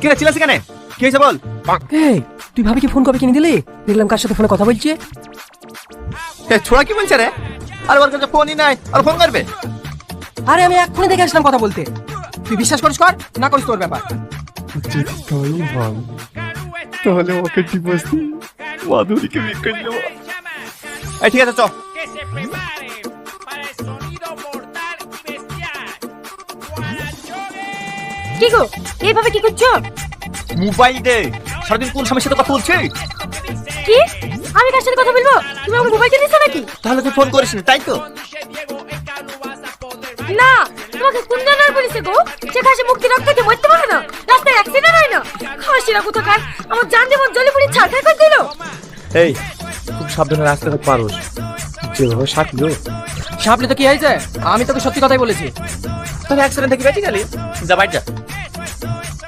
কি রে চিল্লাছিস কেন? কি হয়েছে বল। এই তুই ভাবি কি ফোন কবে কিনে দিলি? দেখলাম কার সাথে ফোনে কথা বলছে। ছোড়া কি বলছে রে? আর ওর কাছে ফোনই নাই, আর ফোন করবে? আরে আমি এক্ষুনি দেখে আসলাম কথা বলতে। তুই বিশ্বাস করিস কর না করিস তোর ব্যাপার। তাহলে ওকে ডিভোর্স দিই, মাধুরীকে বিয়ে করে দেবো। এই ঠিক আছে চ। কি গো এইভাবে কি করছো? মোবাইল দে, সারাদিন কোন সমস্যার সাথে কথা বলছিস? কি আমি কার সাথে কথা বলবো? তুমি আমার মোবাইল কিনেছো নাকি? তাহলে তুই ফোন করিস না তাই তো? না তোমাকে কোন জানার বলেছে গো? যে খাসি মুক্তি রক্ত থেকে মরতে পারে না, রাস্তায় অ্যাক্সিডেন্ট হয় না, খাসিরা কোথাকার আমার জান জীবন জলে পুড়ে ছারখার করে দিল। এই খুব সাবধানে রাস্তাঘাট পারোস, যেভাবে সাপলো। সাপলে তো কি হয়েছে? আমি তোকে সত্যি কথাই বলেছি। তাহলে অ্যাক্সিডেন্ট থেকে বেঁচে গেলি, যা বাইর যা।